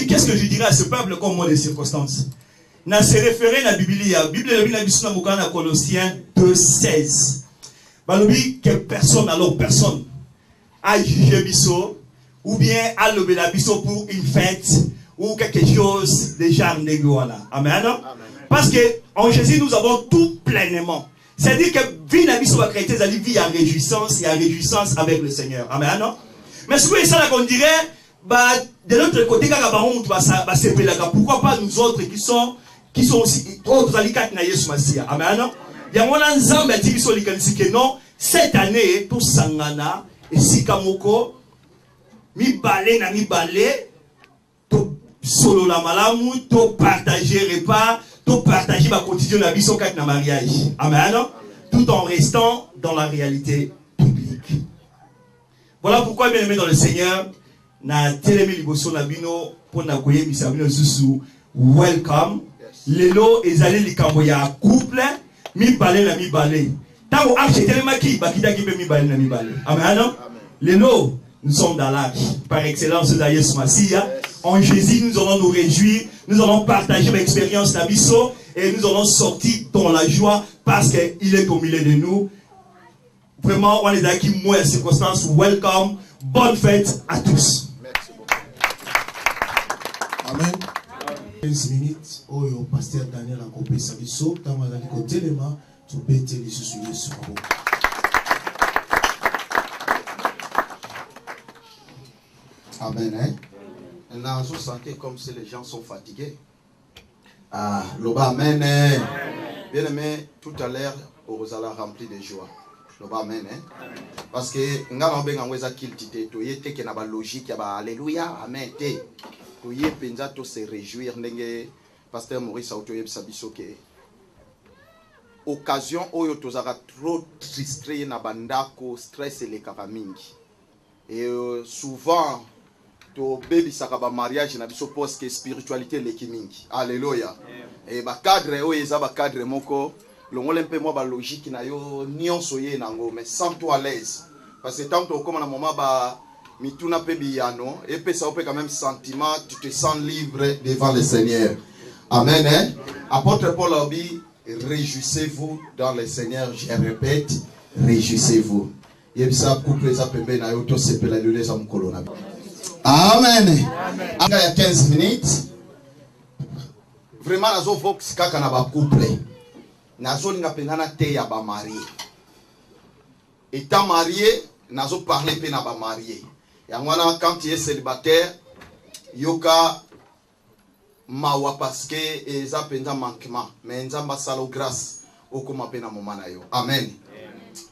Qu'est-ce que je dirais à ce peuple comme moi des circonstances? Na se référer la Bible, la Bible dans Colossiens 2:16. Balobi que personne alors personne a jugé biso ou bien a levé la biso pour une fête ou quelque chose de genre négoala. Amen. Parce que en Jésus nous avons tout pleinement. C'est-à-dire que vie la biso va créer des vie en réjouissance et en réjouissance avec le Seigneur. Amen. Mais ce que c'est ça qu'on dirait. Bah, de l'autre côté, pourquoi pas nous autres qui sont aussi autres alikat na Yesu Masia. Amen. Il y a un ensemble qui sont que non, cette année, tout sangana et sikamoko, mi balé na mi balé, to solo la malamu, to partager repas, to partager ma quotidien na biso kat na mariage. Amen. Tout en restant dans la réalité publique. Voilà pourquoi, bien aimé dans le Seigneur, na telemi liboso na bino pona koyebisa bino susu welcome lelo ezali likambo ya couple mibale na mibale tango arche telemaki bakitaki pe mibale na mibale. Amen. Lelo nous sommes dans l'âge par excellence de Yesu Masia. En Jésus nous allons nous réjouir, nous allons partager l'expérience d'Abisso et nous allons sortir dans la joie parce qu'il est au milieu de nous. Vraiment on est acquis moins circonstances. Welcome, bonne fête à tous. Amen. 15 minutes, oh yo pasteur Daniel a coupé sa biso, tamazali ko telema, tu peux te les soucier sur vous. Amen. Hein? Maintenant, vous sentez comme si les gens sont fatigués. Ah, l'oba amen. Bien aimé, tout à l'heure, vous allez rempli de joie. L'oba amen. Parce que nous avons besoin de kiltite, tu y que na ba logique, ya ba alléluia, amen. Oye penza to se réjouir ndenge pasteur Maurice Autoyeb sabiso ke occasion oyo tozaka trop tristrer na bandako stress et les mingi et souvent to baby sakaba mariage na biso parce que spiritualité le kimingi. Alléluia. Et ba cadre oyo eza ba cadre moko longole mpe moi ba logique na yo nyonso ye nango mais sans toi à l'aise parce que tant que comme na moment ba mituna pe biyano et puis ça peut quand même sentiment tu te sens libre devant le Seigneur. Amen. Hein? Apôtre Paul a dit réjouissez-vous dans le Seigneur. Je répète, réjouissez-vous. Yebisa couple za pembe na yoto sepela lule za mkolo na. Amen. Anga ya 15 minutes. Vraiment nazo vox kaka na ba couple. Nazo linga pengana te ya ba marié. Étant marié, nazo parler pe na ba marié. Yangwana quand tu es célibataire, yoka mawa parce que eza penza manquement, mais nzamba salo grâce okoma pe na momana yo. Amen.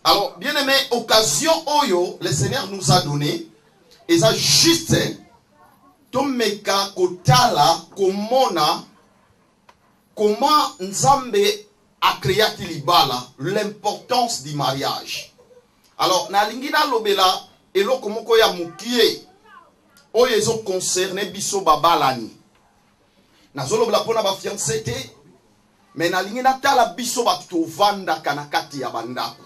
Alors, bien aimé, occasion oyo le Seigneur nous a donné, eza juste tomeka kotala komona comment Nzambe a créé libala l'importance du mariage. Alors, na lingina lobela eloko moko ya mukie oyo ezo concerné biso babalani. Na zolo bla pona ba fiancé te, mais na lingina tala biso ba tovanda kanakati ya bandako.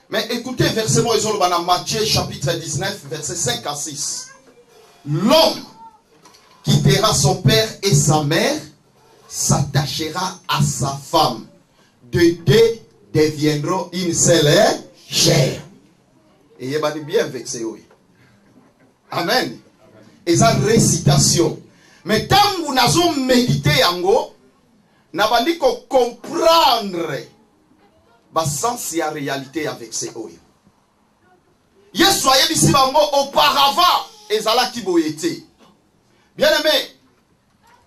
Mais écoutez verset mo ezolo bana Matthieu chapitre 19 verset 5 à 6. L'homme quittera son père et sa mère s'attachera à sa femme. De deux deviendront une seule chair. Et il va bien vexé, oui. Amen. Et ça, récitation. Mais tant que nous avons médité, nous avons comprendre le sens et la réalité avec ces oeufs. Yes, soyez ici auparavant, ezala qui boyete. Bien aimé,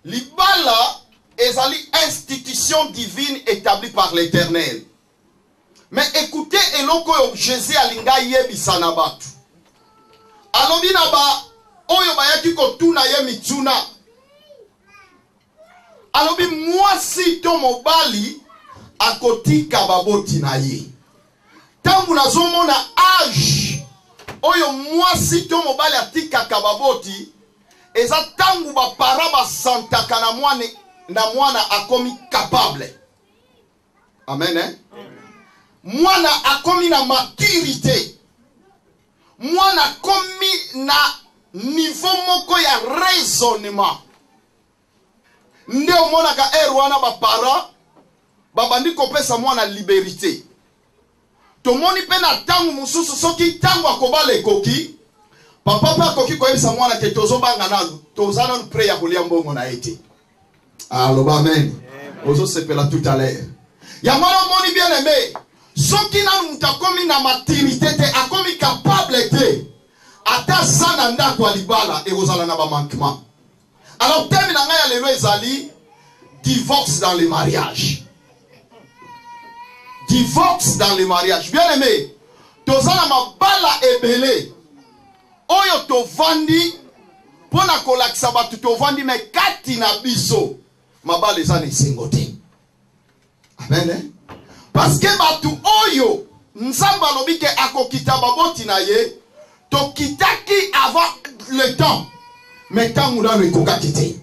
l'ibala est une institution divine établie par l'Éternel. Mais écoutez, eloko Jésus alinga yebisa na batu. Alobi na ba oyo bayaki kotuna ye mituna. Alobi mwasi to mobali akotika baboti na ye. Tangu nazomona âge oyo mwasi to mobali atika kababoti eza tangu ba para ba santaka na mwana akomi capable. Amen, hein? Mwana akomi na maturité. Mwana akomi na niveau moko ya raisonnement. Nde omona ka erwana ba para babandi kopesa mwana liberté. Tomoni pe na tangu mususu soki tangu akobala ekoki papa pa koki koyebisa mwana ke tozobanga nanu tozana nu pray ya kolia mbongo na ete. Allo amen. Ozo sepela tout à l'heure. Ya mwana moni bien aimé. Soki nanu mutakomi na maturité te akomi capable te ata sana ndako alibala e ozala na ba manquement. Alors thème na ngai ya lelo ezali divorce dans les mariages. Divorce dans les mariages. Bien aimé, tozala mabala ebele oyo tovandi pona kolakisa batu tovandi me kati na biso mabala eza na esengo te. Amen, hein? Parce que batu oyo nzambe alobi ke akokita baboti na ye tokitaki avant le temps mais tangu nano ekokaki te.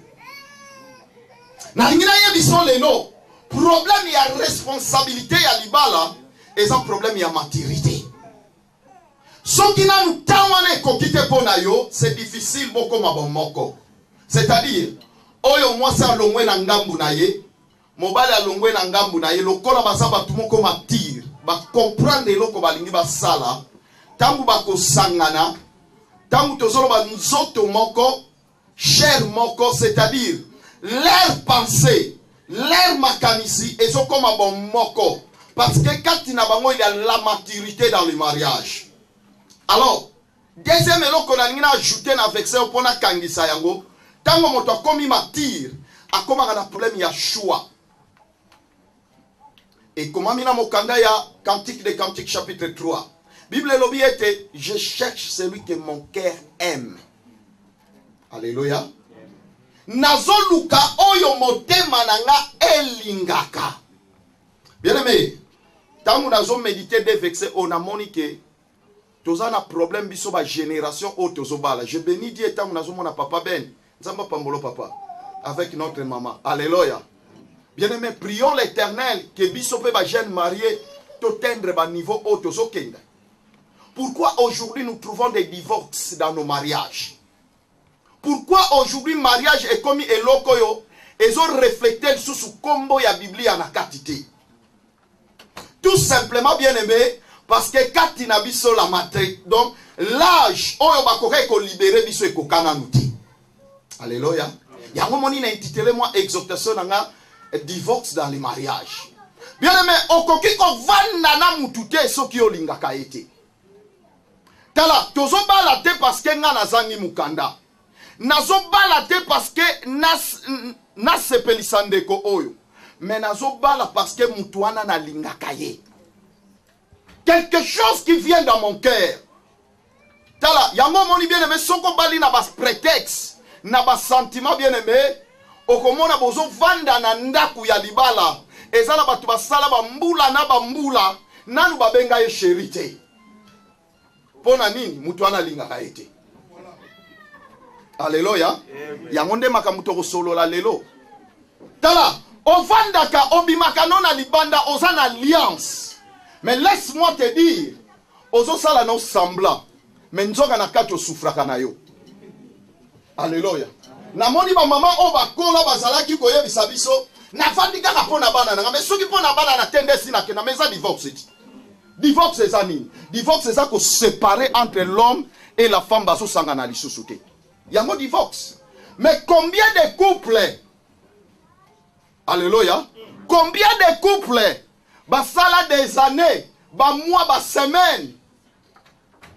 Nalingi na ye biso lelo problème ya responsabilité ya libala et un problème ya maturité. Soki nanu tawana ekokite pona yo c'est difficile boko mabomoko. C'est-à-dire oyo mwasa alongwe na ngambu na ye mobali alongwe na ngambu na ye lokola baza batu moko matire ba comprendre eloko balingi basala tangu bakosangana tangu tozoloba nzoto moko chair moko, c'est-à-dire leur pensée leur makanisi ezokoma bon moko parce que quand il y a la maturité dans le mariage. Alors deuxième eloko na ngina ajouter na vexé opona kangisa yango tango moto akomi mature akoma na problème ya choix. Et comment mina mokanda ya Cantique des Cantiques chapitre 3. Bible lobi était je cherche celui que mon cœur aime. Alléluia. Nazoluka oyo motema nanga elingaka. Bien aimé, tangu nazo méditer de vexé on a monique tozana problème biso ba génération o tozobala. Je bénis Dieu tangu nazo mona papa ben, nzamba pambolo papa avec notre maman. Alléluia. Bien aimé, prions l'Éternel que biso pe ba jeune marié to tendre ba niveau o tozokenda. Pourquoi aujourd'hui nous trouvons des divorces dans nos mariages? Pourquoi aujourd'hui mariage est comme eloko yo et ont reflété sous ce combo ya Bible na katité? Tout simplement bien aimé parce que katina biso la matrice donc l'âge oyo bakore ko libérer biso ekokana nuti. Alléluia. Yango moni na intitulé moi exhortation nga divorce dans les mariages. Bien aimé okoki ko vanda na mutute soki olingaka ete. Tala tozobala te parce que nga nazangi mukanda. Nazobala te parce que nasepelisa ndeko oyo. Mais nazobala parce que mutuana na lingaka ye. Quelque chose qui vient dans mon cœur. Tala, yango moni bien aimé soko bali na bas prétexte, na bas sentiment bien aimé, okomona bozo vanda na ndaku ya libala, ezala batu basala ba mbula na ba mbula, nanu babenga ye chéri. Pona nini mutuana lingaka ete. Alléluia. Yango nde makamuto solo la lelo. Tala, ovandaka obimaka nona libanda ozana alliance. Mais laisse-moi te dire, ozo sala no semblant, mais nzoka na kati osufraka na yo. Alléluia. Na moni ba maman o ba kola bazalaki koyebisa biso, Na vandi kaka pona bana na mais soki pona bana na tendesi na kena mais ça divorce. Divorce c'est ça nini? Divorce c'est ça que séparer entre l'homme et la femme baso sangana lisusu te. Yango divorce. Mais combien de couples? Alléluia. Combien de couples basala des années, ba mois, ba semaines,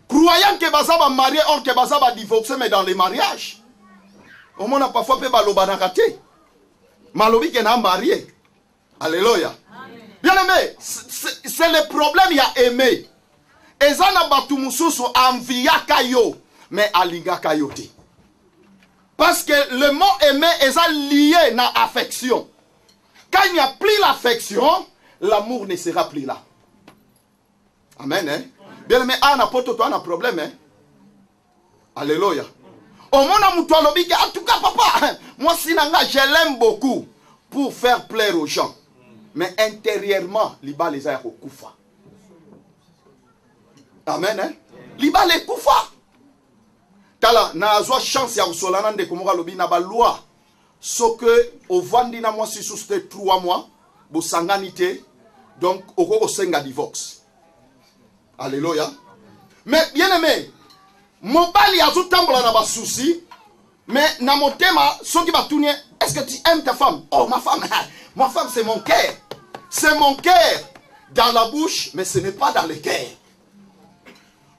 croyant que basa ba marié or que basa ba divorcé mais dans les mariages. On a parfois fait baloba na raté. Malobi qui n'a marié. Alléluia. Bien aimé, c'est le problème, il y a aimé. Ezana batumususu envia kayo, mais aliga kayote. Parce que le mot aimer est lié na affection. Quand il n'y a plus l'affection, l'amour ne sera plus là. Amen. Hein? Bien aimé, un poto toi un problème. Hein? Alléluia. Au monde à Moutoualobi, en tout cas, papa, moi, Sinanga, je l'aime beaucoup pour faire plaire aux gens. Mais intérieurement, Liba les a koufa. Amen. Hein? Liba les koufa. Tala, na azwa chance ya usolana de komora lobi na ba loi. So que au vandi na moi si sous 3 mois, bo sanganité, donc au senga divorce. Alléluia. Mais bien aimé, mobali azu tambola na ba souci, mais na motema soki ba tourner, est-ce que tu aimes ta femme? Oh ma femme c'est mon cœur. C'est mon cœur dans la bouche, mais ce n'est pas dans le cœur.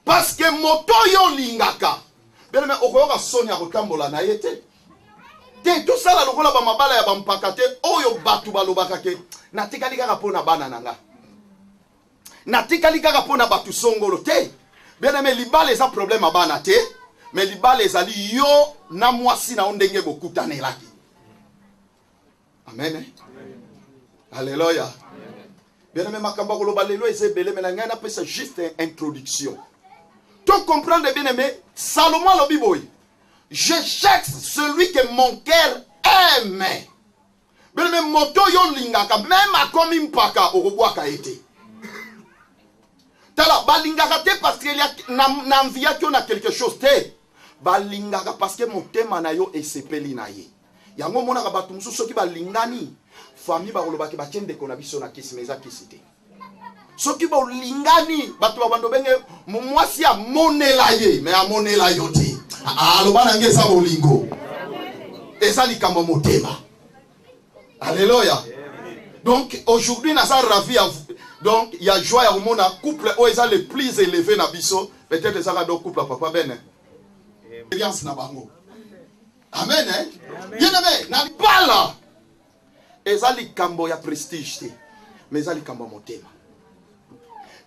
Parce que moto yo lingaka. Bien aimé, okoyoka sonia kotambola na yete. Te tout ça la lokola ba mabala ya ba mpakate, oyo batu balobaka ke natikali kaka pona bana nanga. Natikali kaka pona batu songolo te. Bien aimé, libala eza problème a bana te, mais libala ezali yo na mwasi na ondenge bokutanelaki. Amen. Alléluia. Bien aimé, makamba koloba lelo ezebele mais nga na pesa juste une introduction. Tu comprends bien aimé, Salomon le biboy. Je cherche celui que mon cœur aime. Bien aimé, moto yo lingaka même à comme impaka okobwaka été. Tala balingaka te parce qu'il y a n'envia que na quelque chose te. Balingaka parce que mon thème na yo esepeli na ye. Yango mona ka batu mususu soki balingani famille ba kolobaki ba tiende kona biso na kisi meza kisite. Soki ba lingani batu babando benge mwasi ya monela ye mais a monela yo te. Alobana ngeza bolingo. Eza likambo motema. Alléluia. Donc aujourd'hui na sa ravi à vous. Donc il y a joie au monde couple où ils ont le plus élevé na biso peut-être ça va donc couple papa ben. Expérience na bango. Amen hein. Bien aimé na bala. Ezali kambo ya prestige te. Mais ezali kambo motema.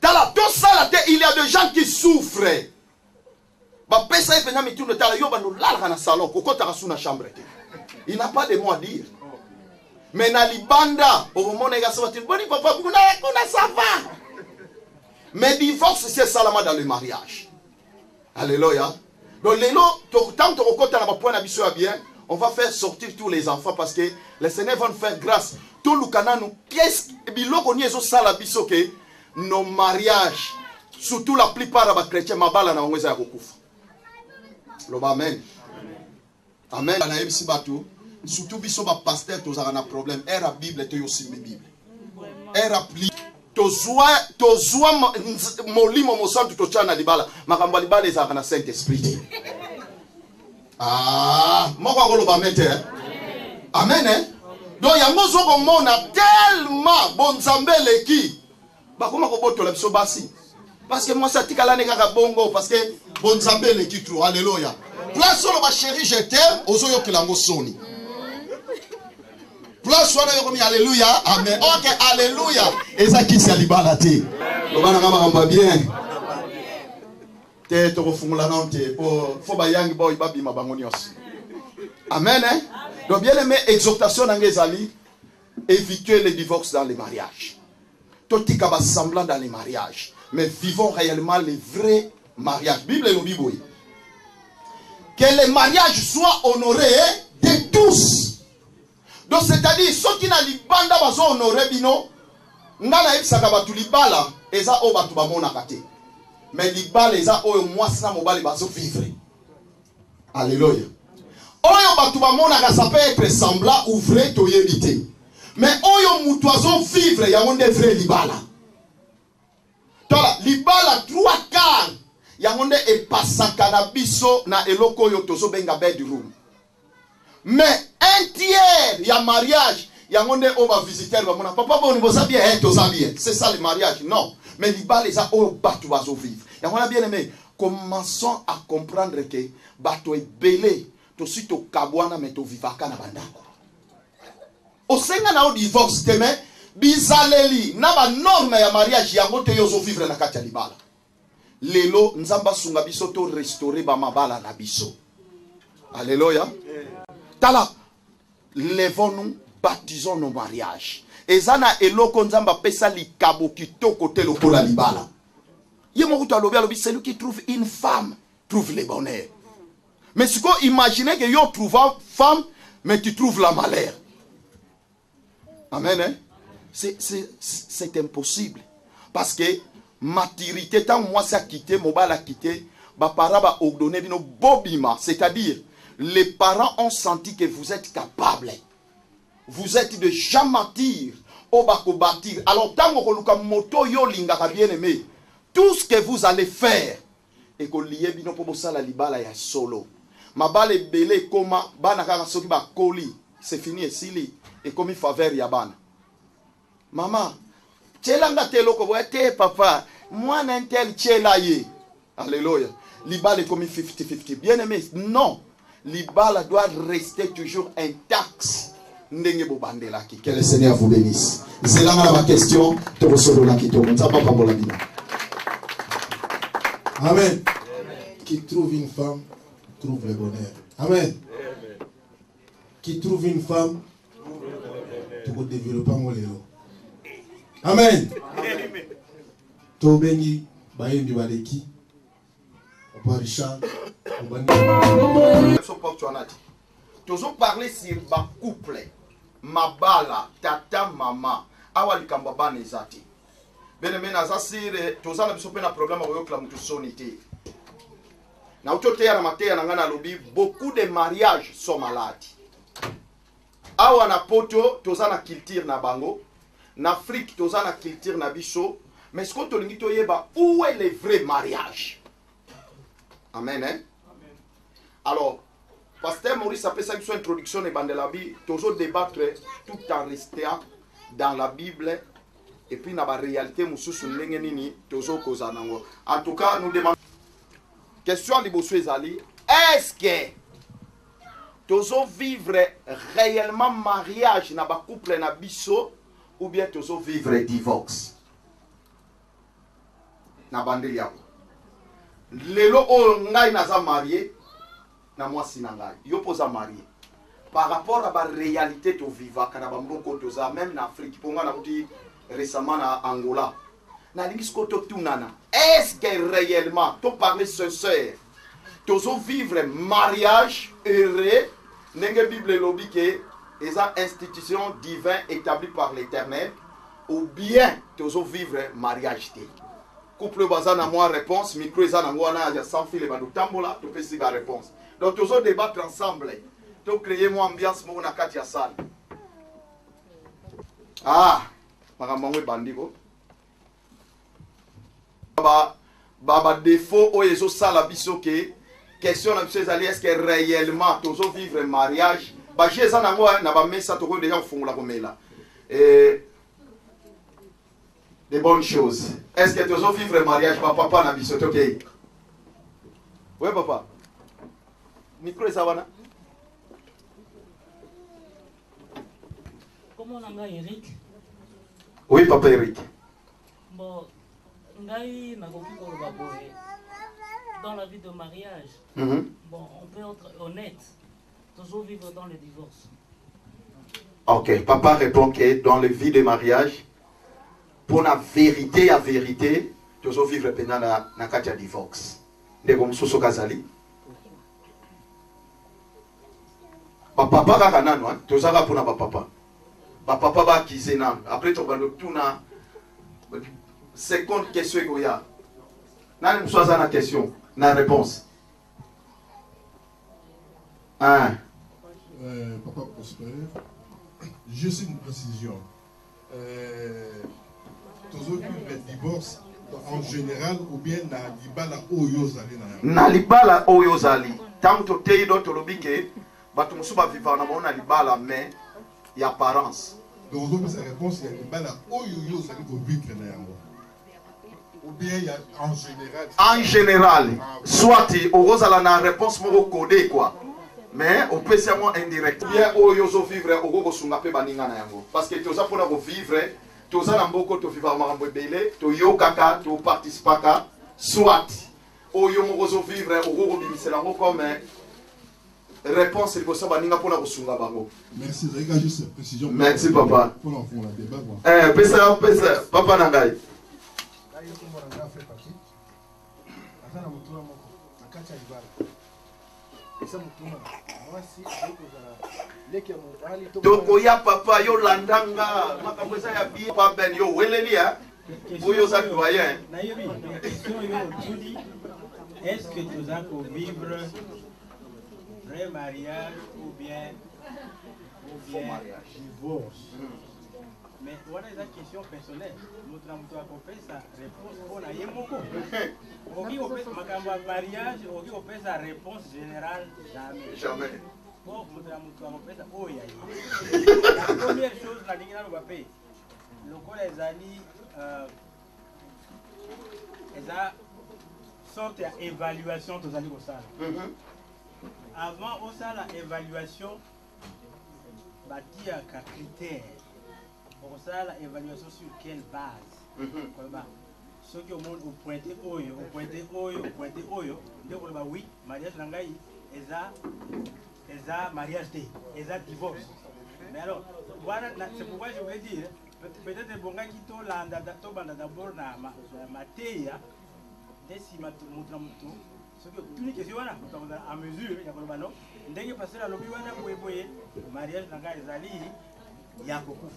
Tala tout ça là il y a des gens qui souffrent. Ba pesa epena mitundo tala yo ba no lala na salon kokota ka suna chambre te. Il n'a pas de mots à dire. Mais na libanda omona ga sabati boni papa kuna ça va. Mais divorce c'est salama dans le mariage. Alléluia. Donc lelo tant to kokota na ba point na biso bien, on va faire sortir tous les enfants parce que les Seigneur vont faire grâce. Tout le cananu qu'est-ce biloko ni ezo sala biso que nos mariages surtout la plupart des chrétiens mabala na ngweza ya kokufa. Loba amen. Amen. Na yebisi batu surtout biso ba pasteur tozaka na problème era bible to yosimbi bible era pli tozwa molimo mosantu tochana libala makambo libala ezaka na Saint Esprit. Moko akoloba mete. Amen hein. Donc yango zoko mona tellement bonzambe leki bakoma ko botola biso basi parce que moi ça tikala ne kaka bongo parce que bonzambe leki trop. Alléluia. Place solo ba chérie je t'aime ozoyo kilango soni. Place solo yo komi alléluia. Amen. OK alléluia. Eza ki se libala te. Lobana kama kamba bien. Te to kofungula nante fo ba yangi boy babi mabango nyos. Amen hein. Donc bien aimé exhortation ngezali éviter les divorces dans les mariages. Totika ba semblant dans les mariages, mais vivons réellement les vrais mariages. Bible et le Bible. Que les mariages soient honorés de tous. Donc c'est-à-dire ceux qui na libanda bazo honorer bino ngana ebisaka batu libala eza o batu ba mona kate. Mais libala eza o mwasi na mobali bazo vivre. Alléluia. Oyo batu ba mona ka ça peut être semblant ou vrai to yebité. Mais oyo mutoiso vivre yango nde vrai libala. Tola libala 3/4 yango nde epasaka na biso na eloko oyo tozo benga bedroom. Mais 1/3 ya mariage yango nde o ba visiteur ba mona papa bon boza bien toza bien. C'est ça le mariage. Non, mais libala eza oyo bato bazo vivre. Yango na bien aimé, commençons à comprendre que bato ebele to si to kabwana mais to vivaka na bandako. Osenga na o divorce demain bizaleli na ba norme ya mariage yango te yozo vivre na kati ya libala. Lelo nzamba sunga biso to restaurer ba mabala na biso. Alléluia. Tala levons-nous, baptisons nos mariages. Ezana eloko nzamba pesa likabo kitoko te lokola libala. Yemo to alobi alobi celui qui trouve une femme trouve le bonheur. Mais si vous imaginez que yo trouve une femme mais tu trouves la malheur. Amen. Hein? C'est impossible. Parce que maturité, tant moi ça quitté, mon bal a quitté, bah para ba ordonné bino bobima, c'est-à-dire les parents ont senti que vous êtes capable. Vous êtes déjà mature au bako bâtir. Alors tant que luka moto yo linga bien aimé, tout ce que vous allez faire et que lié bino pour ça la libala ya solo. Ma balle belé koma bana kaka soki ba koli, c'est fini ici et comme il faveur ya bana. Maman, tchelanga teloko boete papa, moi n'intel tchelaye. Alléluia. Libala est comme 50-50. Bien aimé, non. Libala doit rester toujours intact. Que le Seigneur vous bénisse. C'est là ma question. Amen. Qui trouve une femme, trouve le bonheur. Amen. Qui trouve une femme, tu peux développer mon lélo. Amen. Tobeni, Bayembi Baleki, Papa Richard, toujours parler sur ma couple, ma bala, tata, maman, awali kambaba nezati. Bien-aimé, nazasire, toza na biso pe na problème avec la mutusonité. Na utote ya na mateya na ngana lobi, beaucoup de mariages sont malades. Awa na poto, toza na culture na bango. En Afrique, toza na culture na biso. Mais ce qu'on te dit, où est le vrai mariage? Amen. Hein? Alors, Pasteur Maurice a fait ça une introduction et bandelabi, toujours débattre tout en restant dans la Bible et puis dans la réalité, en tout cas, nous demandons. Question à l'Ibossu Ezali, est-ce que toujours vivre réellement mariage dans le couple na biso ou bien toujours vivre divorce? Na bandeli yako. Lelo o ngai naza marié na mwasi na ngai. Yo poza marié. Par rapport à la réalité to viva kana bamboko toza même en Afrique. Ponga na kuti récemment na Angola. Na lingisko to tunana. Est-ce que réellement to parler sincère tozo vivre mariage heureux nenge Bible lobi ke eza institution divin établie par l'Éternel ou bien tozo vivre mariage te? Couple bazan à moi réponse, micro ezan à moi na sans fil et ba tambola, to pesi ba réponse. Donc toujours débattre ensemble. To créer moi ambiance mo na kati ya salle. Ah, makambo bandiko. Baba défaut o ezo sala biso ke question na biso ezali est-ce que réellement toujours vivre mariage? Ba jeza na moi na ba mesa to ko déjà fungula komela. Des bonnes choses. Est-ce que tu as vivre un mariage? Papa n'a pas ok. Oui, papa. Micro et savana. Comment on a Eric? Oui, papa Eric. Bon, ngai na dans la vie de mariage. Bon, on peut être honnête. Toujours vivre dans le divorce. Ok, papa répond que dans la vie de mariage, pour la vérité, à vérité, toujours vivre pendant la katia divorce. De comme Soso Kazali. Papa kaka nano, toujours pour na papa. Papa va kiser nan. Après tu vas tout na seconde question que y a. Nan soit na question, na réponse. Papa prospère. Juste une précision. Toujours le divorce en général ou bien na libala oyo zali na libala oyo zali tant to teido to lobike bato musuba vivant na mona libala mais y apparence. Donc vous avez réponse il y a libala oyo zali ko vivre na yango. Ou bien il y a en général. En général, soit au rosala na réponse moko codé quoi. Mais au peut c'est moins indirect. Bien oyo zo vivre au go sunga pe baninga na yango parce que to za pona ko vivre to za na mboko to vivre makambo ebele to yo kaka to participaka soit oyo moko zo vivre au go bimisela ngo comme réponse il faut ça baninga pona ko sunga bango. Merci Zaiga juste cette précision. Merci papa. Pour l'enfant la débat quoi. Pesa papa nangai. Toko ya papa yo landanga makambo eza ya bien pa ben yo weleli ya oyo za doyen. Est-ce que tu as pour vivre vrai mariage ou bien divorce? Mais voilà la question personnelle. Notre amour a compris sa réponse. On a eu beaucoup. On dit au mariage, on dit au fait sa réponse générale jamais. Jamais. Bon, notre amour a compris ça. Oh ya. La première chose, la ligne là, on va payer. Le col les amis, ils a sorte d'évaluation tous amis au salle. Avant au salle l'évaluation, bah dire qu'un critère. Pour ça, l'évaluation sur quelle base? Ceux qui ont pointé Oyo, donc oui, mariage Nangaï, ils ont mariage, ils ont divorce. Mais alors, voilà, c'est pourquoi je voulais dire, peut-être bon gars qui t'ont d'abord ma théia, dès si ma tout, ce que toutes les questions à mesure, il y a pas non, dès que passer la lobby, mariage Nangaï, il y a beaucoup.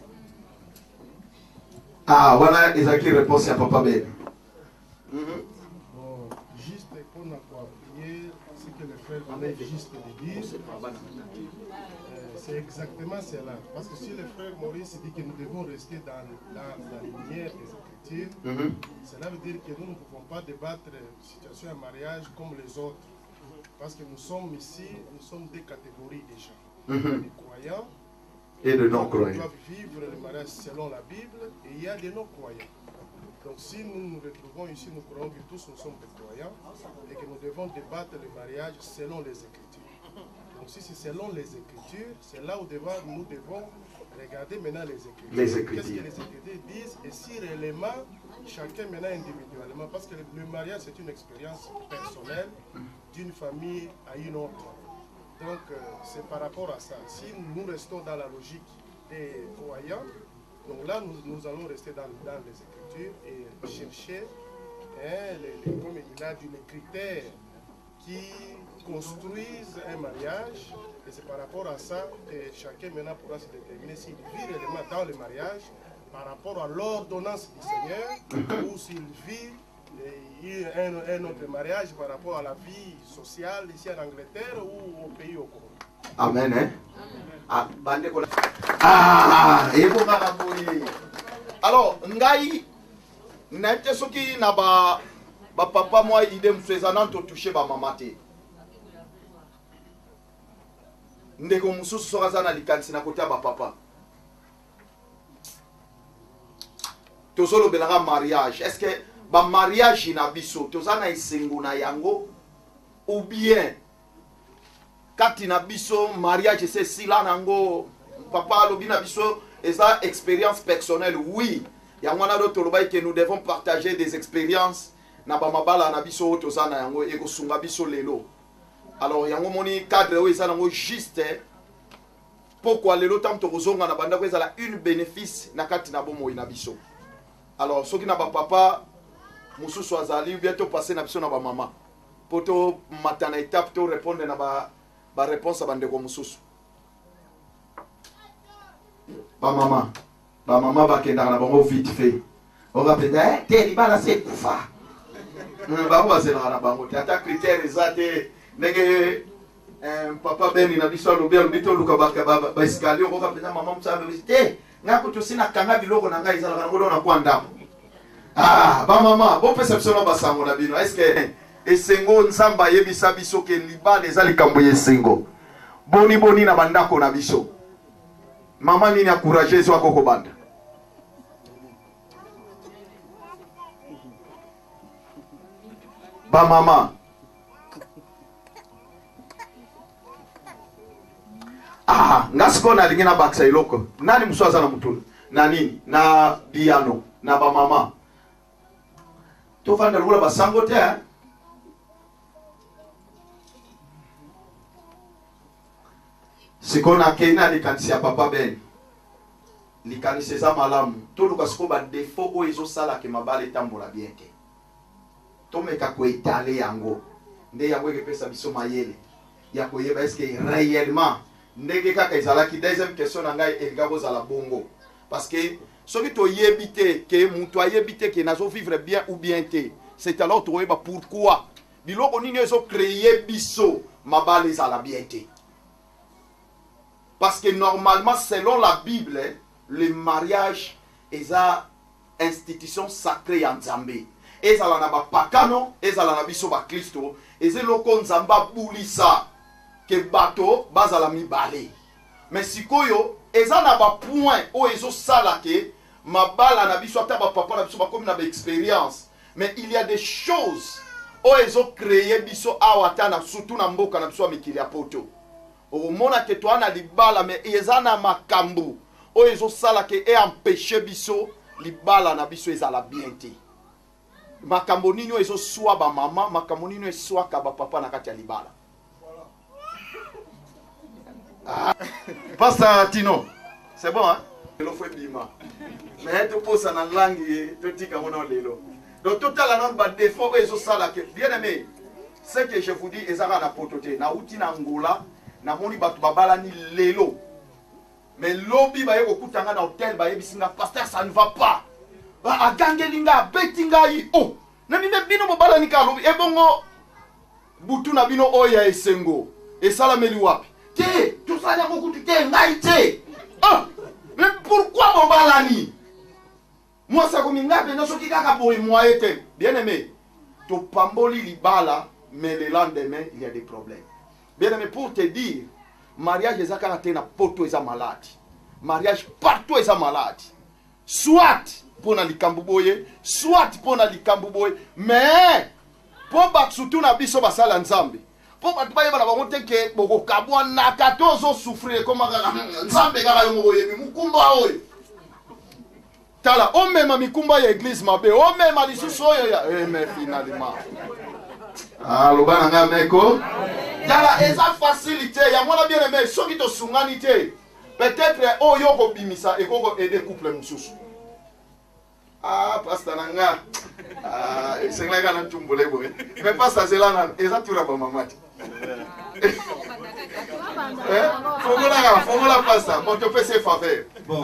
Ah, voilà les réponses à Papa Ben. Bon, juste pour quoi prier, ce que le frère venait juste de dire, c'est exactement cela. Parce que si le frère Maurice dit que nous devons rester dans la lumière des Écritures, cela veut dire que nous ne pouvons pas débattre de situation de mariage comme les autres. Parce que nous sommes ici, nous sommes des catégories déjà. Les croyants. Et de non-croyants. Ils doivent vivre le mariage selon la Bible et il y a des non-croyants. Donc si nous nous retrouvons ici, nous croyons que tous nous sommes des croyants et que nous devons débattre le mariage selon les Écritures. Donc si c'est selon les Écritures, c'est là où nous devons regarder maintenant les Écritures. Les Écritures. Qu'est-ce que les Écritures disent et si réellement, chacun maintenant individuellement, parce que le mariage c'est une expérience personnelle d'une famille à une autre. Donc, c'est par rapport à ça. Si nous restons dans la logique des croyants, donc là, nous allons rester dans les Écritures et chercher, comme il a dit, les critères qui construisent un mariage. Et c'est par rapport à ça que chacun maintenant pourra se déterminer s'il vit réellement dans le mariage par rapport à l'ordonnance du Seigneur ou s'il vit un autre mariage par rapport à la vie sociale ici en Angleterre ou au pays au Congo. Amen. Hein? Ah, et bon, alors, Ngai, n'était ce qui n'a pas papa, moi, il me faisait toucher ma maman. Ndeko mususu sera zana likansi na côté ba papa. Tozolo belanga mariage. Est-ce que ba mariage na biso tozana isengo na yango ou bien kati na biso mariage c'est sila nango papa lobi na biso eza expérience personnelle oui yango na do toloba que nous devons partager des expériences na ba mabala na biso tozana yango e ko sunga biso lelo. Alors yango moni cadre o eza nango juste pourquoi lelo tam to kozonga na banda ko eza la une bénéfice na kati na bomo ina biso. Alors soki na ba papa mususu azali bientôt passer na biso na ba mama poto matana étape to répondre na ba réponse à bande ko mususu ba mama ba kenda na bango vite fait on va peut-être te libala c'est kufa ba ba zela na bango tata critère ezate ndenge papa beni na biso alobi alobi to luka ba escalier ko ka pena mama mtsabe te ngako to sina kanga biloko na ngai ezala ngolo na kwanda ba mama bo perception ba sango na bino est-ce que esengo nzamba yebisa biso ke libala ezali kambo yesengo boni na bandako na biso mama nini encourager zo akoko banda ba mama ngasiko na lingi na baksa iloko nani muswaza na mutulu na nini na piano na ba mama to fanda lula basango te sikona keina likanisi ya papa ben likanisi za malamu to luka siko ba défaut o ezo sala ke mabale tambola bien te to meka ko etale yango nde yango ekepesa biso mayele ya koyeba est-ce que réellement ndenge kaka ezalaki. Deuxième question na ngai elinga kozala bongo parce que soki toyebi te ke mutu ayebi te ke nazo vivre bien ou bien te, c'est alors toyeba pourquoi biloko nini ezo créer biso mabale ezala bien te. Parce que normalement selon la Bible le mariage est une institution sacrée en Nzambe. Ezala na ba pakano, ezala na biso ba Kristo, ezeloko Nzamba bulisa ke bato bazala mibale. Mais sikoyo eza na ba point o ezo sala ke mabala na biso ata ba papa na biso ba comme na ba expérience. Mais il y a des choses o ezo créer biso awata na surtout na mboka na biso mikili ya poto. O mona ke to ana libala mais eza na makambo o ezo sala ke e empêcher biso libala na biso ezala bien te. Makambo nini o ezo swa ba mama, makambo nini eswa ka ba papa na kati ya libala. Pasteur Tino, c'est bon hein? Le fait bima. Mais tu poses en langue et tu dis qu'on a l'élo. Donc tout à l'heure, bah défaut et ça là que bien aimé. Ce que je vous dis, ezara na pototé, na uti na Angola, na moni batu babala ni l'élo. Mais lobby ba yeko kutanga na hôtel ba yebisinga pasteur ça ne va pas. Ba agangelinga betinga yi oh. Na mine bino babala ni ka lobby e bongo butu na bino oya esengo. E sala meli wapi? Tout ça n'a beaucoup de temps. Ah, mais pourquoi mon balani? Moi, ça comme une gamme, non, ce qui a pour moi était bien aimé. Tu pamboli libala, mais le lendemain, il y a des problèmes. Bien aimé, pour te dire, mariage est à caractère na poto est malade. Mariage partout est malade. Soit pour na likambuboye, soit pour na likambuboye, mais pour battre surtout na biso basala nzambe. Pour battre ba monte ke boko kabwa na 14 souffrir comme nzambe kala yo moye mukumba oyo. Tala o même mikumba ya église mabe, o même lisusu oyo ya mais finalement. Ah lobana nga meko. Tala eza facilité ya mwana bien aimé soki to sunganité. Peut-être oyo ko bimisa e ko aider couple mususu. Ah, pasteur nanga. Ah, c'est là qu'on a tout volé boy. Mais pas ça c'est là, eza tout la maman. Faut la pasteur. Bon, tu fais ses faveurs. Bon,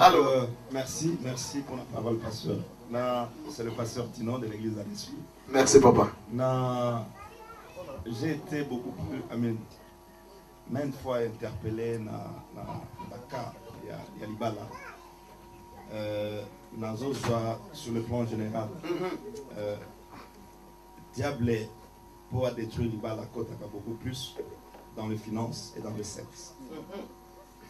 merci pour la parole pasteur. C'est le pasteur Tino de l'église d'Alessu. Merci papa. J'ai été beaucoup plus maintes fois interpellé dans le cas de Libala. Sur le plan général, diable pour détruire Libala côte beaucoup plus dans les finances et dans le sexe.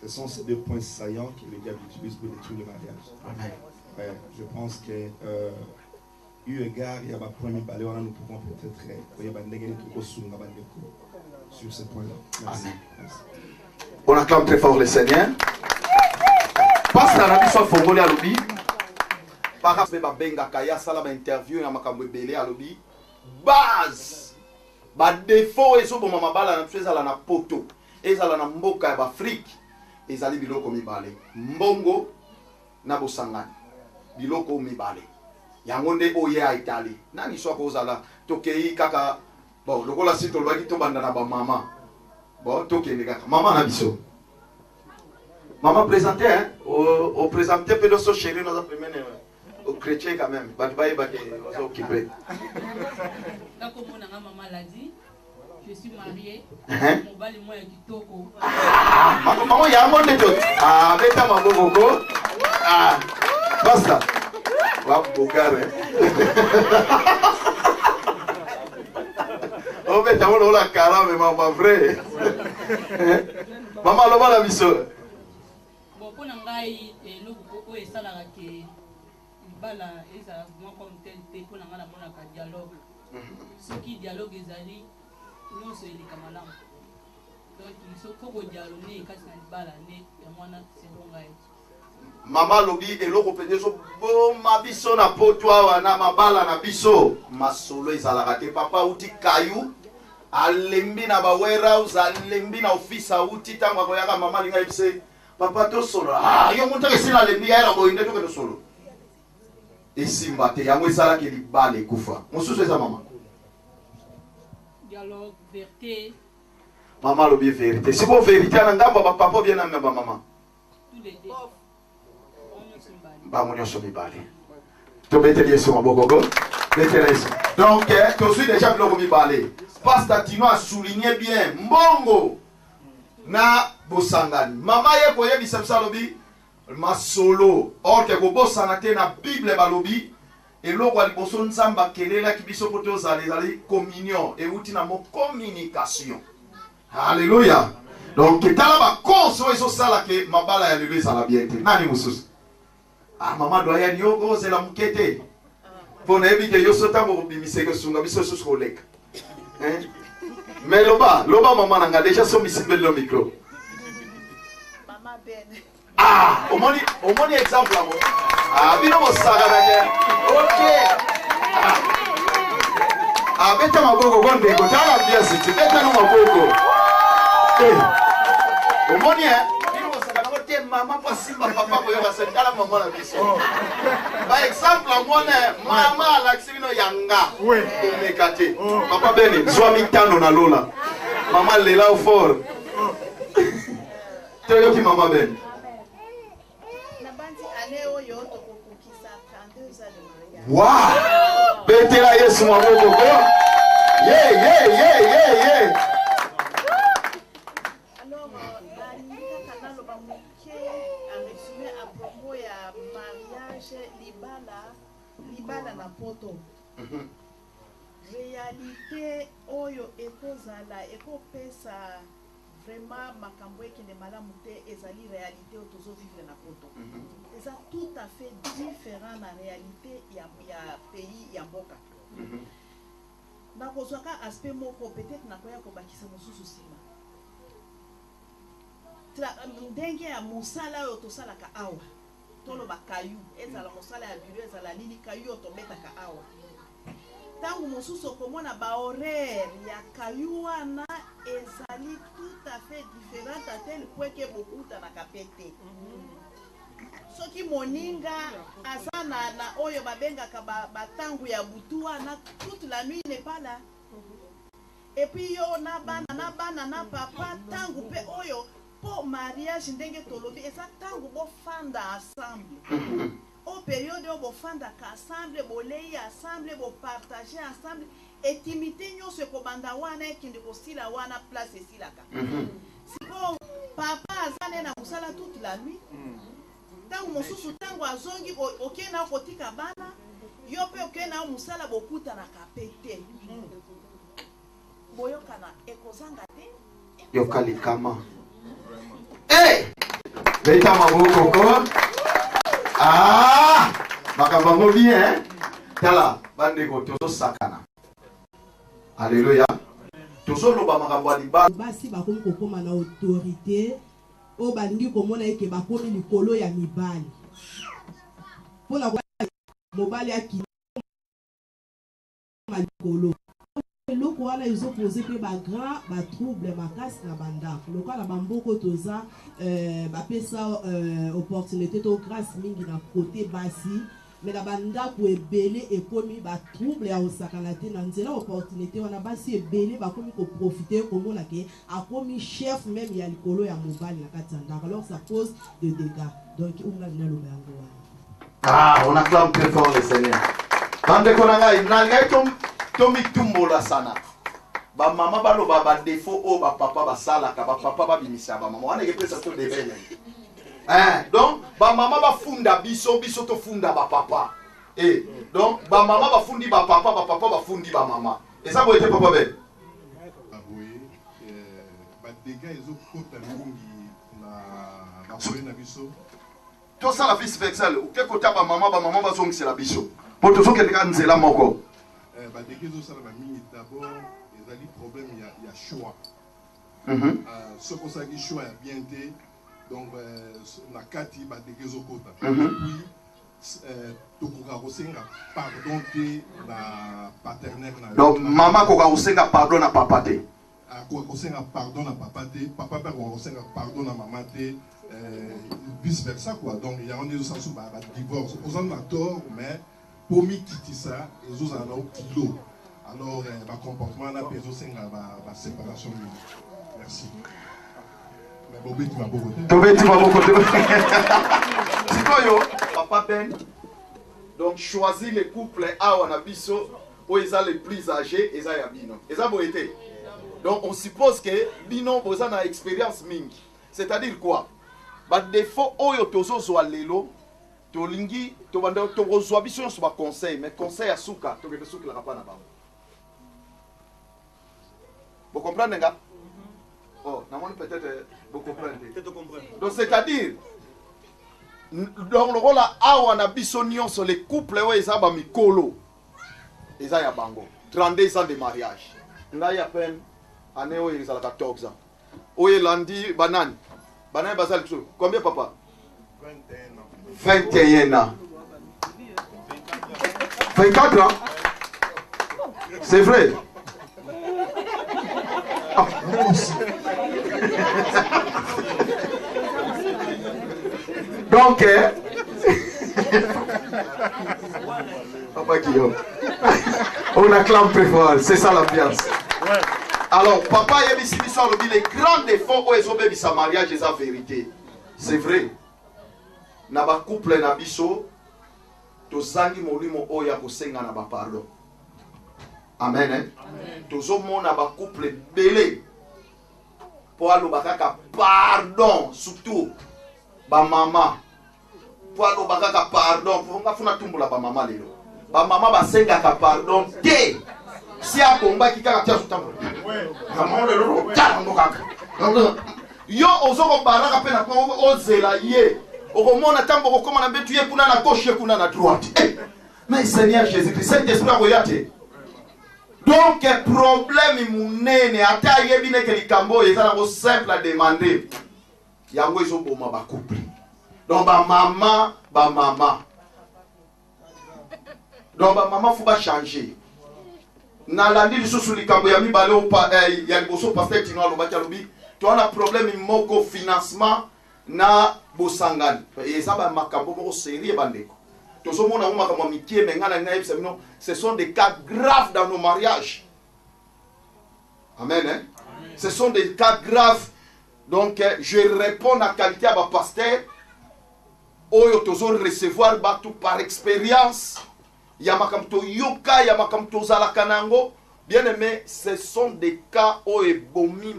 Ce sont ces deux points saillants que le diable utilise pour détruire le mariage. Ouais, je pense que eu égard il y a un premier balai, nous pouvons peut-être sur ce point-là. Merci. Merci. On acclame très fort le Seigneur. Parce que la soit formulée à l'obi. Par rapport à Benga Kaya, ça la interview et à Makambo Belé à l'obi. Base. Ba défaut et so bon mama bala na tueza la na poto. Ezala na mboka ya Afrique. Ezali biloko mibale. Mbongo na bosangani. Biloko mibale. Yango nde oye a Italie. Nani so ko zala tokei kaka bon lokola sito lobaki to banda na ba mama. Bon tokende kaka mama na biso. Maman présentait, hein, au présenté pédoso chéri nous a pris au chrétien quand même. Bah tu vas y occupé. Comme on a maman l'a dit, Je suis mariée. Mon bali moi est kitoko. Maman, il y a un monde de tout. Ah, bêta ma bobo. Ah, basta. Va bogare. Oh, bêta on la cara mais maman vrai. Maman loba la biso. Bon, pour ngai et le beaucoup et ça la que bala et ça moi comme tel pour ngai la mona ka dialogue. Ce qui dialogue ezali non c'est les camarades. Donc il faut que dialogue quand ça bala né et moi na c'est bon ngai. Mama lobi eloko penye so boma biso na potwa wana mabala na biso masolo ezalaka te papa uti kayu alembi na ba warehouse alembi na office uti tango akoyaka mama linga ibse papa to solo yo montaka sina lembi ya era boinde to ke to solo esimba te yango ezalaka libale kufa mosusu eza mama dialogue vérité mama lobi vérité si bo vérité na ngamba ba papa bien na ba mama tous les deux. Bamunyo mibale. To beteli yesu maboko. Beteli yesu. Donc, tu suis déjà bloko mibale. Pasteur Tino a souligné bien mbongo na bosangani. Mama ye koye bisabisa lobi masolo. Or ke go bosana te na Bible balobi eloko aliboso nzamba kelela kibiso poto zali communion et uti na mo communication. Alléluia. Donc, ketala ba konso eso sala ke mabala ya lelo sala bien te. Nani mususu? Ah, maman doit y aller au c'est la mouquette. Pour n'éviter yo sota mo bimise que sunga biso so skolek. Hein? Mais loba maman nanga déjà so misimbe le micro. Maman Ben. Ah, au moins exemple là. Ah, bino mo saga na. OK. Ah, beta maboko gonde ko tala bien c'est beta no maboko. Eh. Au moins maman pas si papa ko yoka se kala maman la biso. Par exemple moi maman la kisino yanga. Oui. Mekate. Papa Beni, soit mitano na lola. Maman lela au fort. Tell you maman Ben. Na bandi aneo yo to kokukisa 32 ans de mariage. Wow! Betela Yesu maboko ko. Yeah. Libala na poto. Réalité oyo ekozala ekopesa vraiment makambo ekende malamu te ezali réalité oyo tozovivre na poto. Eza tout à fait différent na réalité ya pays ya mboka. Nakozwaka aspect moko peut-être nakoya kobakisa mosusu nsima. Ndenge ya mosala oyo tosalaka awa tolo bakayu ezala mosala ya bureau ezala nini kayu otobetaka awa tangu mosusu komona ba horaire ya kayu wana ezali tout à fait différent à tel point que bokuta na kapete soki moninga asa na oyo babengaka batangu ya butu wana toute la nuit n'est pas là et puis yo na bana na papa tangu pe oyo pour mariage ndenge tolobi eza tangu bo fanda ensemble au période où bo fanda ensemble bo lei ensemble bo partager ensemble intimité nyonso ekobanda wana ekende kosila wana place esilaka siko papa azane na mosala toute la nuit tangu mosusu tangu azongi okena kotika bana yo pe okena mosala bokuta na kapete boyokana ekozanga te Yokali kama. Hey! Beta maboko ko. Ah! Makambo bien. Tala bande ko tozo sakana. Alléluia. Tozo loba makambo liba. Basi bakomi kokoma na autorité o balingi komona eke bakomi likolo ya mibali. Pona mobali aki malikolo. Loko wana ils ont posé que ba grand ba trouble makasi na banda loko na bamboko toza ba pesa opportunité to grâce mingi na côté basi mais na banda ko ebele ekomi ba trouble ya osakana te na nzela opportunité wana basi ebele ba komi ko profiter komona ke akomi chef même ya likolo ya mobali na katanda alors ça cause de dégâts donc on a na lo bango Ah, on acclame très fort le Seigneur. Bande konanga inanga Tomi tumbola sana. ba maman ba lo ba défaut o ba papa ba sala ka ba papa ba bimisa ba maman wana ke pesa to de bene donc ba maman ba funda biso to funda ba papa donc ba maman ba fundi ba papa ba fundi ba maman et ça vous était papa ben oui ba dégâts ils ont côté mingi na boye na biso to ça la fils vexel ou que côté ba maman ba zongi c'est la biso pour to que ka nzela moko ba dégâts ils ont ça ba mingi d'abord les ali problème il y a choix ce qu'on ça qui choix bien été donc na kati ba dégâts au côté puis pardon na paternel donc maman ko ka pardon na papa te ko pardon na papa te papa père ko pardon na maman te vice versa quoi donc il y a un des sens ba divorce aux en tort mais pour mi quitter ça les autres en kilo alors ba comportement na peso senga ba séparation merci mais Bobé tu vas beaucoup Papa Ben, donc choisis les couples à Wanabiso où ils sont les plus âgés et ça y a Bino. Et ça a été. Donc on suppose que Bino vous avez une expérience mingi. C'est-à-dire quoi? Bah défaut oyo tozo zo lelo to lingi to banda to reçoit biso sur ba conseil mais conseil à souka to ke souka la kapa na ba. Vous comprenez nga? Oh, peut-être vous comprenez. Donc c'est-à-dire donc le rôle à na biso nyonso les couples ouais ils ont mikolo ils ont bango 32 ans de mariage là il y a peine année où ils ont 14 ans où il lundi banane basal combien papa 21 ans 24 ans c'est vrai donc papa Guillaume on acclame très fort, c'est ça l'ambiance. Alors papa il y a les grands défauts où ils ont bébi sa mariage et sa vérité c'est vrai na ba couple na biso to zangi molimo oya ko senga na ba pardon amen tozo mona ba couple belé pour aloba kaka pardon surtout ba mama pour aloba kaka pardon pour nga funa tumbula ba mama lelo ba mama ba senga ka pardon te si a bomba ki kaka tia sutambo kama lelo tango kaka yo ozoko baraka pe na ko ozela ye okomona tambo kokoma na betu ye kuna na gauche kuna na droite mais Seigneur Jésus-Christ cet esprit royate donc problème munene ata yebine ke likambo ezala ko simple à demander yango izo boma ba couple donc ba mama donc ba mama faut pas changer na landi lisusu likambo ya mibale opa ya liboso pasteur tino alobaki alobi to on a problème moko financement na bosangani et ça ba makambo ko sérieux bandeko to so mona uma kama mikie mengana na yebisa bino ce sont des cas graves dans nos mariages amen hein? Ce sont des cas graves donc je réponds à qualité à ma pasteur oyo tozo recevoir batu par expérience ya makamto yoka ya makamto zala kanango bien aimé ce sont des cas oyo bomi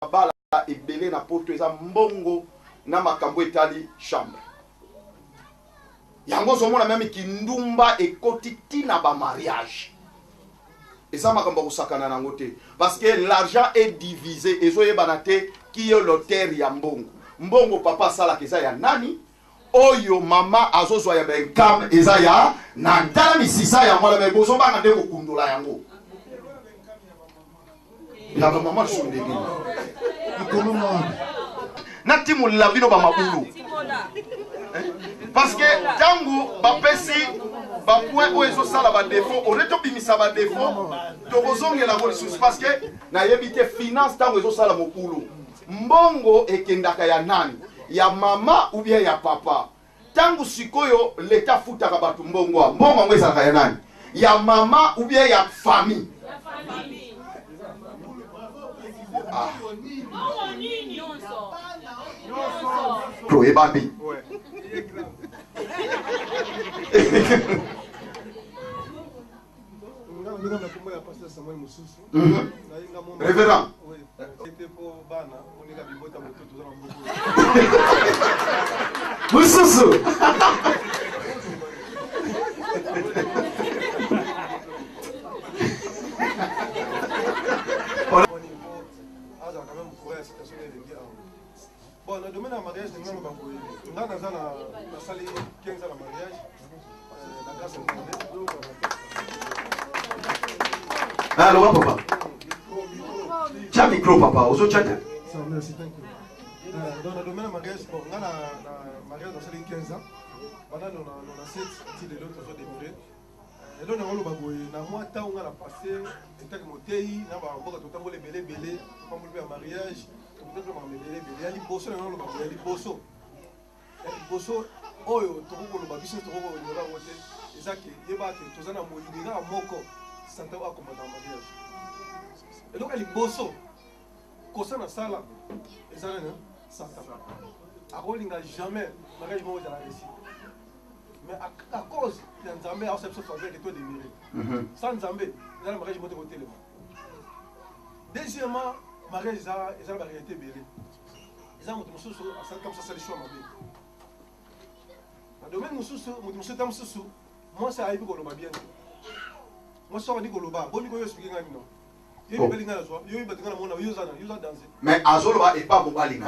mabala ebele na poto eza mbongo na makambo etali chambre yango zomona même kindumba ekoti tina ba mariage et ça makambo kusakana nango te parce que l'argent est divisé ezoyebana te qui est l'auteur ya mbongo papa sala keza ya nani oyo mama azozwa ya benkam eza ya na ndala misisa ya mwana me bozo banga ndeko kundula yango ya mama shundegi na timu lambino ba mabulu parce que tangu ba pesi ba point oyo sala ba défaut on est tobimisa ba défaut to bozongela ko lisusu parce que na yebite finance tangu ezo sala mokulu mbongo ekendaka ya nani ya mama ou bien ya papa tangu sikoyo l'état futaka batu mbongo mbongo ngweza ya nani ya mama ou bien ya famille ah babi Révérend. Moussousou. Bon, le domaine du mariage, nous avons la salle 15 ans de mariage, la grâce à Alors, papa. Tu as un micro, papa. Aux autres, tu as merci, thank you. Dans le domaine du mariage, on a la mariage dans la salle 15 ans. Pendant on a 7, si les autres sont démurés. Et là, on a le temps où on a passé, et tant que mon pays, on a beaucoup de belé, on a un mariage. Il y a des bosses, il y a des bosses. Oyo, tu vois, le babiche, tu vois, le babiche, et ça qui est bâti, tu as un mot, il y a un mot, ça te va comme dans le mariage. Et donc, les bosses, quand ça n'a ça là, et ça n'a ça. Alors, il n'y a jamais, mariage, moi, j'ai réussi. Mais à cause d'un Zambé, à cette faveur que toi démiré. Sans Zambé, il y a un mariage, moi, de côté. Deuxièmement, mariage, ils ont la réalité belle. Ils ont comme ça, ça les choix. Dans le domaine de moi, c'est arrivé qu'on bien. Moi, je suis bon, mais Azoloba n'est pas bon balinga.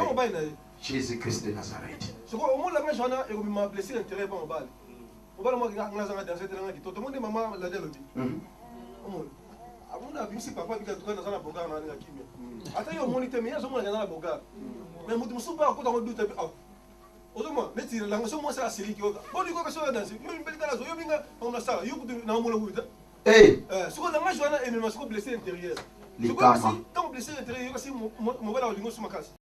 Jésus-Christ de Nazareth. Au moins, la main, et on m'a blessé l'intérêt pour mon bal. On va le voir dans cette langue. Tout le monde est maman, la délobie. On a vu si papa qui a trouvé dans la boga dans la kimia. Attends, il y a un moniteur, mais il y a un moniteur dans la boga. Mais je ne sais pas pourquoi on doute. Autrement, mais si la langue, moi, c'est la série qui est. Bon, du coup, je suis dans une belle galasse, je viens dans la salle, je suis dans mon bout. Eh! Ce qu'on a mangé, et même ce qu'on blessé l'intérieur. Quand blessé l'intérieur, c'est mon bel aliment sur ma casse.